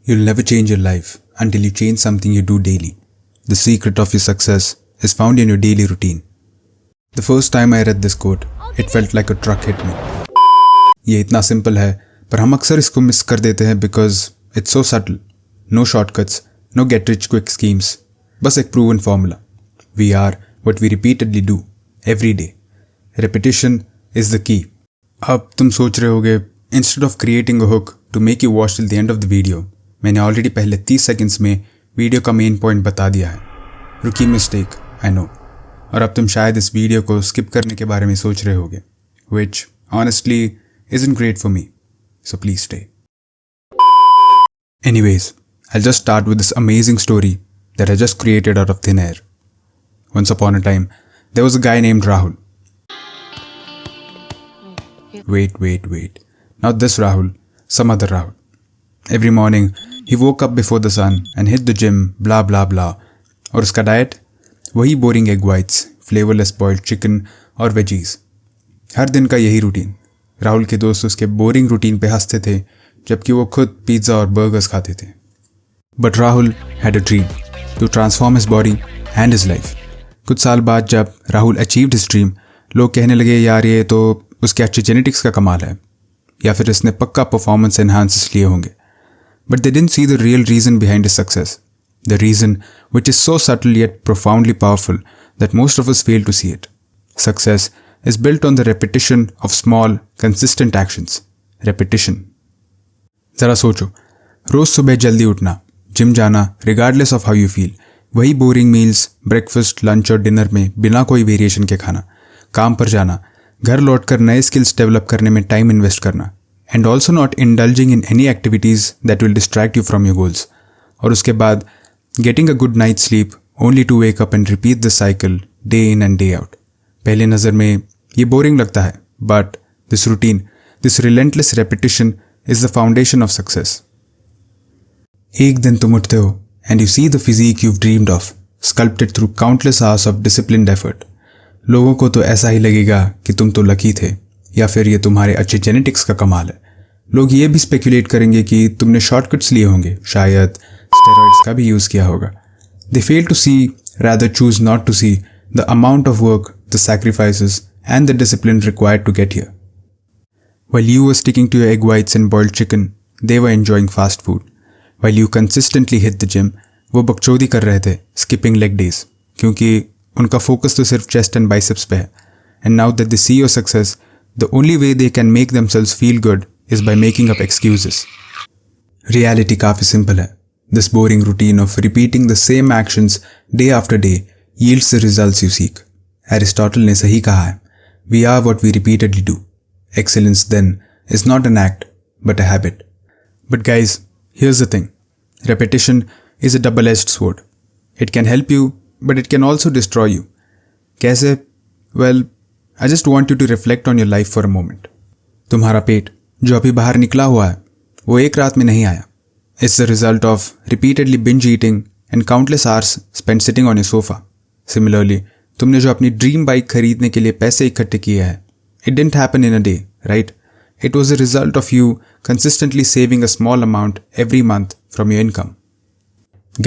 You'll never change your life until you change something you do daily. The secret of your success is found in your daily routine. The first time I read this quote, it felt like a truck hit me. ये इतना simple है, पर हम अक्सर इसको miss कर देते हैं because it's so subtle. No shortcuts, no get rich quick schemes. बस एक proven formula. We are what we repeatedly do, every day. Repetition is the key. अब तुम सोच रहे होगे, instead of creating a hook to make you watch till the end of the video, मैंने already पहले 30 seconds में video का main point बता दिया है. रुकी मिस्टेक, आई नो. और अब तुम शायद इस वीडियो को स्किप करने के बारे में सोच रहे होगे, which honestly isn't great for me. So please stay. Anyways, I'll just start with this amazing story that I just created out of thin air. Once upon a time, there was a guy named Rahul. Wait. Not this Rahul, some other Rahul. Every morning, he woke up before the sun and hit the gym, blah blah blah. और उसका diet वही boring egg whites, flavourless boiled chicken और veggies. हर दिन का यही routine. Rahul के दोस्त उसके बोरिंग रूटीन पे हंसते थे, जबकि वो खुद पिज्ज़ा और बर्गर्स खाते थे. But Rahul had a dream to transform his body and his life. कुछ साल बाद जब राहुल अचीव्ड हिज ड्रीम, लोग कहने लगे यार ये तो उसके अच्छे जेनेटिक्स का कमाल है, या फिर इसने पक्का परफॉर्मेंस एनहांसेस लिए होंगे. But they didn't see the real reason behind his success. The reason which is so subtle yet profoundly powerful that most of us fail to see it. Success is built on the repetition of small, consistent actions. Repetition. जरा सोचो, रोज सुबह जल्दी उठना, gym जाना, regardless of how you feel, वही boring meals, breakfast, lunch और dinner में बिना कोई वेरिएशन के खाना, काम पर जाना, घर लौटकर नए स्किल्स डेवलप करने में टाइम इन्वेस्ट करना, and also not indulging in any activities that will distract you from your goals. और उसके बाद getting a good night's sleep only to wake up and repeat the cycle day in and day out. पहले नज़र में ये boring लगता है, but this routine, this relentless repetition is the foundation of success. एक दिन तुम उठते हो and you see the physique you've dreamed of, sculpted through countless hours of disciplined effort. लोगों को तो ऐसा ही लगेगा कि तुम तो लकी थे, या फिर ये तुम्हारे अच्छे जेनेटिक्स का कमाल है. लोग ये भी स्पेकुलेट करेंगे कि तुमने शॉर्टकट्स लिए होंगे, शायद स्टेरॉइड्स का भी यूज़ किया होगा. They fail to see, rather choose not to see the amount of work, the sacrifices and the discipline required to get here. While you were sticking to your egg whites and boiled chicken, they were enjoying fast food. While you consistently hit the gym, वो बकचोदी कर रहे थे, skipping leg days, क्योंकि उनका focus तो सिर्फ chest and biceps पे है. And now that they see your success, the only way they can make themselves feel good is by making up excuses. Reality काफी simple है. This boring routine of repeating the same actions day after day yields the results you seek. Aristotle ने सही कहा है, we are what we repeatedly do. Excellence then is not an act, but a habit. But guys, here's the thing. Repetition is a double-edged sword. It can help you, but it can also destroy you. कैसे? Well, I just want you to reflect on your life for a moment. तुम्हारा पेट जो अभी बाहर निकला हुआ है, वो एक रात में नहीं आया. It's the result of repeatedly binge eating and countless hours spent sitting on your sofa. Similarly, तुमने जो अपनी ड्रीम बाइक खरीदने के लिए पैसे इकट्ठे किए हैं, it didn't happen in a day, right? It was a result of you consistently saving a small amount every month from your income.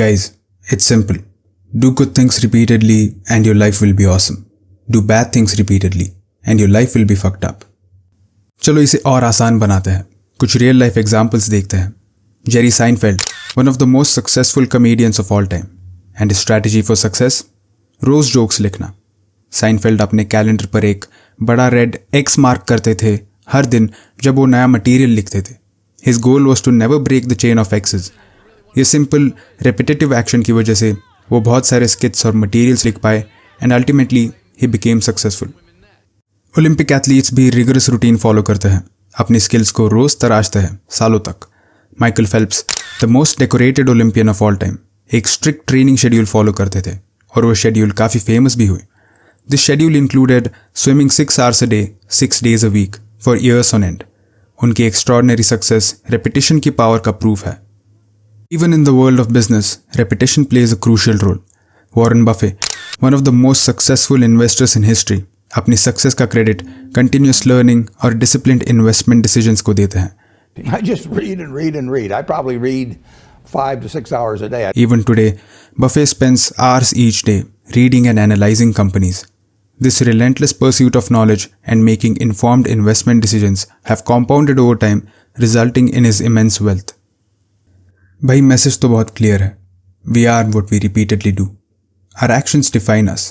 Guys, it's simple. Do good things repeatedly and your life will be awesome. Do bad things repeatedly and your life will be fucked up. चलो इसे और आसान बनाते हैं. कुछ real life examples देखते हैं. Jerry Seinfeld, one of the most successful comedians of all time, and his strategy for success, रोज जोक्स लिखना. साइनफेल्ड अपने कैलेंडर पर एक बड़ा रेड एक्स मार्क करते थे हर दिन जब वो नया मटेरियल लिखते थे. His goal was to never break the chain of X's. ये सिंपल रेपिटेटिव एक्शन की वजह से वो बहुत सारे स्किट्स और मटेरियल्स लिख पाए and ultimately he became successful. Olympic athletes भी रिगरस रूटीन फॉलो करते हैं, अपनी स्किल्स को रोज तराशते हैं सालों तक. Michael Phelps, the most decorated Olympian of all time, एक स्ट्रिक्ट ट्रेनिंग शेड्यूल फॉलो करते थे और वो शेड्यूल काफ़ी फेमस भी हुई. This schedule included swimming 6 hours a day, 6 days a week for years on end. उनकी एक्स्ट्रॉर्डिनरी सक्सेस रेपिटेशन की पावर का प्रूफ है. Even in the world of business, repetition plays a crucial role. Warren Buffett, one of the most successful investors in history, अपनी success का credit continuous learning और disciplined investment decisions को देते हैं. I just read and read and read. I probably read 5 to 6 hours a day. Even today, Buffett spends hours each day reading and analyzing companies. This relentless pursuit of knowledge and making informed investment decisions have compounded over time, resulting in his immense wealth. भाई message तो बहुत clear है. We are what we repeatedly do. Our actions define us.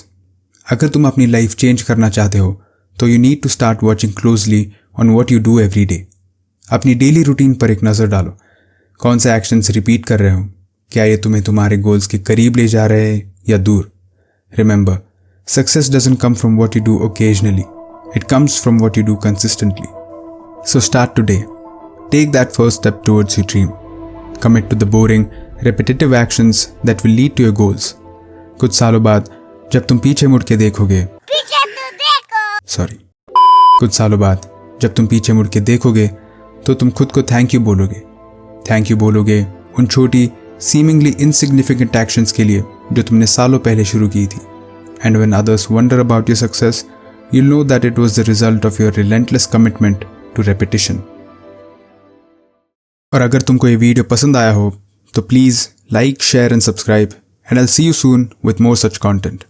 अगर तुम अपनी life change करना चाहते हो तो you need to start watching closely on what you do every day. अपनी डेली रूटीन पर एक नज़र डालो. कौन से एक्शंस रिपीट कर रहे हो? क्या ये तुम्हें तुम्हारे गोल्स के करीब ले जा रहे हैं या दूर? Remember, success doesn't come from what you do occasionally. It comes from what you do consistently. So start today. Take that first step towards your dream. Commit to the boring, repetitive actions that will lead to your goals. कुछ सालों बाद जब तुम पीछे मुड़ के देखोगे कुछ सालों बाद जब तुम पीछे मुड़ के देखोगे तो तुम खुद को थैंक यू बोलोगे. थैंक यू बोलोगे उन छोटी seemingly insignificant actions के लिए जो तुमने सालों पहले शुरू की थी. And when others wonder about your success, you'll know that it was the result of your relentless commitment to repetition. और अगर तुमको ये वीडियो पसंद आया हो तो please like, share and subscribe, and I'll see you soon with more such content.